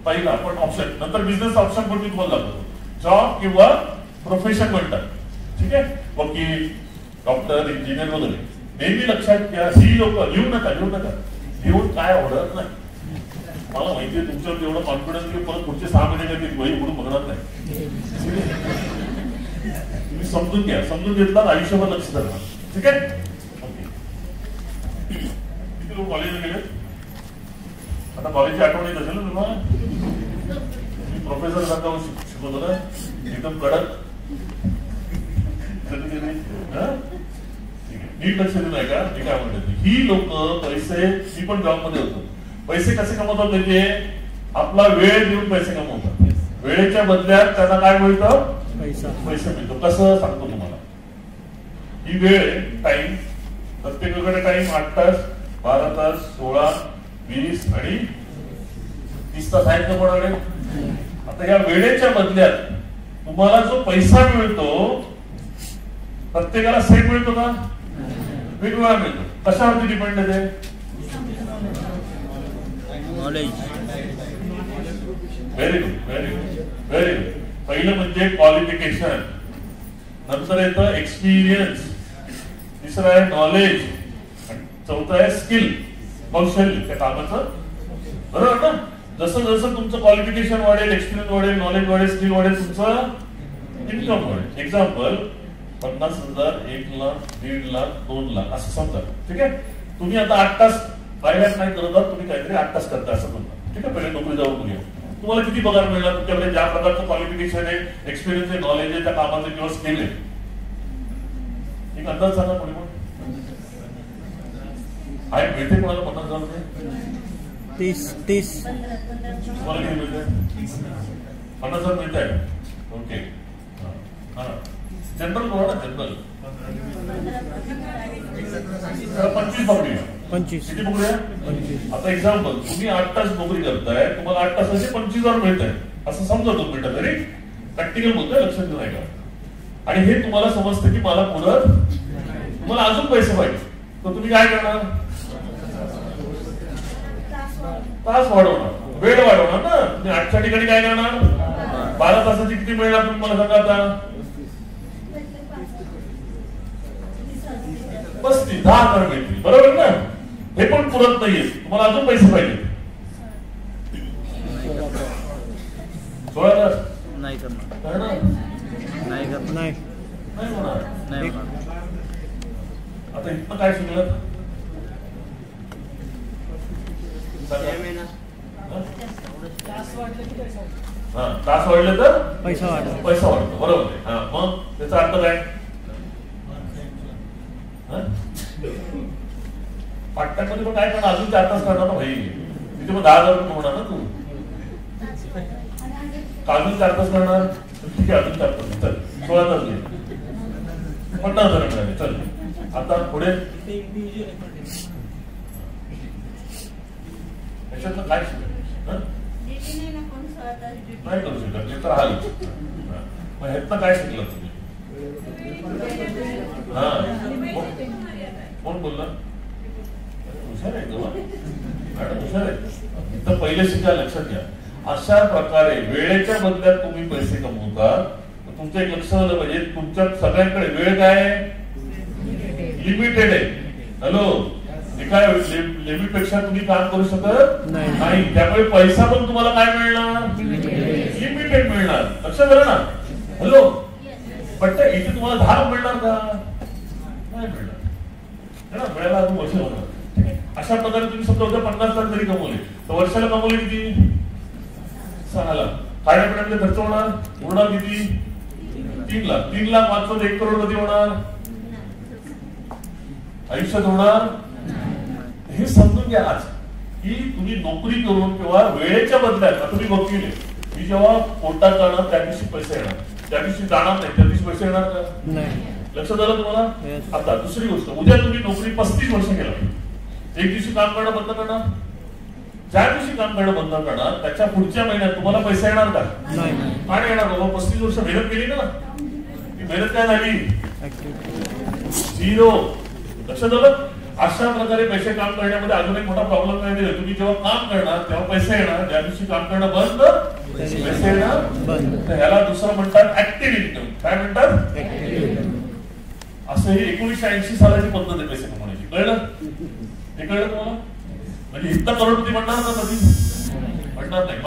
पहिला आपण ऑप्शन, नंतर बिझनेस ऑप्शन पण मी तुम्हाला दाखवतो. जॉब किंवा प्रोफेशन म्हणतात. ठीक आहे, वकील, डॉक्टर, इंजिनियर वगैरे. नेहमी लक्षात घ्या, ही लोक लिहू नका लिहून काय आवडत नाही. मला माहितीये तुमच्यावर एवढं कॉन्फिडन्स की परत पुढचे 6 महिने काही वही उघडून बघणार नाही. तुम्ही समजून घ्या, समजून घेतला आयुष्यभर लक्ष धरणार. ठीक आहे, ओके. किती लोक कॉलेजला गेले? आता कॉलेजची आठवण येत असेल ना तुम्हाला? प्रोफेसर सारखा शिकवतो ना एकदम कडक. नीट लक्ष दिलं नाही का? मी काय म्हणतो, ही लोक पैसे, मी पण जॉब मध्ये होतो, पैसे कसे कमवतात त्याचे? आपला वेळ देऊन पैसे कमवतात. वेळेच्या बदल्यात त्यांना काय मिळतं? पैसे मिळतो. कसं सांगतो तुम्हाला. ही वेळ टाइम, प्रत्येकाकडे टाइम 8 तास, 12 तास, 16, 20 आणि 30 तास आहेत का कोणाकडे? आता या वेळेच्या बदल्यात तुम्हाला जो पैसा मिळतो प्रत्येकाला सेम मिळतो का? वेगवेगळा मिळतो. कशावरती डिपेंड आहे ते? Knowledge. Very good, very good, very good. पहिलं म्हणजे क्वालिफिकेशन, नंतर येतं एक्सपिरियन्स, तिसरं आहे नॉलेज, चौथं आहे स्किल, कौशल्य त्या कामाचं. बरोबर ना? जसं जसं तुमचं क्वालिफिकेशन वाढेल, एक्सपिरियन्स वाढेल, नॉलेज वाढेल, स्किल वाढेल, तुमचं इन्कम वाढेल. एक्झाम्पल 50,000, 1 लाख, 1.5 लाख, 2 लाख असं समजा. ठीक आहे, तुम्ही आता 8 तास बाहेर नाही करत आहात, तुम्ही काहीतरी 8 तास करता असं म्हणता. ठीक आहे, पहिले नोकरी जाऊन बघूया तुम्हाला किती पगार मिळणार, तुमच्याकडे ज्या प्रकारचं क्वालिफिकेशन आहे, एक्सपिरियन्स आहे, नॉलेज आहे, त्या कामाचं किंवा स्किल आहे. एक अंदाज सांगा कोणी पण. आहे मिळते कोणाला 50,000 रुपये? 30. तुम्हाला किती मिळते? 50,000 मिळत आहे. ओके, जनरल बोला ना, जनरल 25 पकडूया. 25 किती पकडूया? 25. आता एक्झाम्पल, तुम्ही 8 तास नोकरी करताय, तुम्हाला 8 तासाचे 25,000 मिळत आहे असं समजा. तो मिळतं तरी प्रॅक्टिकल बोलतोय, लक्षात नाही का? आणि हे तुम्हाला समजतं की मला पुढं तुम्हाला अजून पैसे पाहिजे, तर तुम्ही काय करणार? तास वाढवणार, वेळ वाढवणार ना. तुम्ही 8च्या ठिकाणी काय करणार? 12 तासाची किती मिळणार तुम्हाला सांगा आता? 35, 10,000 मिळतील. बरोबर ना? हे पण पुरत नाहीये, तुम्हाला अजून पैसे पाहिजे. 16,000 नाही करणार, नाही होणार. आता इथं काय शिकलं? तास वाढले तर पैसा वाढतो. बरोबर आहे. मग त्याचा अर्थ काय? पाट्ट्यामध्ये पण काय करणार? अजून 4 तास करणार ना भाई, तिथे मग 10,000 रुपये होणार ना. तू अजून 4 तास करणार, ठीक आहे, अजून 4 तास, चल 16 तास घे, 50,000 मिळाले. चल आता पुढे याच्यातलं काय शिकायचं? नाही करू शकत, ते तर आलं. मग ह्यातनं काय शिकलं तुम्ही? हा, कोण बोलला? हुशार आहे तुम्हाला मॅडम, हुशार आहे. तर पहिले शिका, लक्षात घ्या. अशा प्रकारे वेळेच्या बदल्यात तुम्ही पैसे कमवता. तुमचं एक लक्ष झालं पाहिजे, तुमच्या सगळ्यांकडे वेळ काय आहे? लिमिटेड आहे. हॅलो, काय लिमिट पेक्षा तुम्ही काम करू शकत नाही. त्यामुळे पैसा पण तुम्हाला काय मिळणार? लिमिटेड मिळणार. लक्षात आलं ना? हॅलो, पण इथे तुम्हाला 10 मिळणार का? नाही मिळणार. मिळायला अजून वर्ष होणार. अशा प्रकारे तुम्ही समजा उद्या 50 लाख जरी कमवले तर वर्षाला कमवले किती? 6 लाख. खाण्यापिण्यामध्ये खर्च होणार किती? 3 लाख. 3 लाख वाचून 1 करोड कधी होणार? आयुष्यात होणार. हे समजून घ्या आज की तुम्ही नोकरी करून किंवा वेळेच्या बदल्यात. आता तुम्ही वकील आहे, मी जेव्हा कोर्टात जाणार त्या दिवशी पैसे येणार, त्या दिवशी जाणार नाही त्या दिवशी पैसे येणार का? लक्षात आलं तुम्हाला? आता दुसरी गोष्ट, उद्या तुम्ही नोकरी 35 वर्ष केला, एक दिवशी काम करणं बंद करणार, ज्या दिवशी काम करणं बंद करणार त्याच्या पुढच्या महिन्यात तुम्हाला पैसे येणार का? नाही येणार. बाबा 35 वर्ष मेहनत केली ना, ती मेहनत काय झाली? 0. लक्षात आलं? अशा प्रकारे पैसे काम करण्यामध्ये अजून एक मोठा प्रॉब्लेम काय दिला, तुम्ही जेव्हा काम करणार तेव्हा पैसे येणार, ज्या दिवशी काम करणं बंद पैसे येणार बंद. तर ह्याला दुसरं म्हणतात ऍक्टिव्ह इन्कम. काय म्हणतात? असं ही 1980 सालाची पद्धत आहे पैसे कमवण्याची. कळलं? हे कळलं तुम्हाला? म्हणजे इतका करोडपती म्हणणार ना कधी? म्हणणार नाही.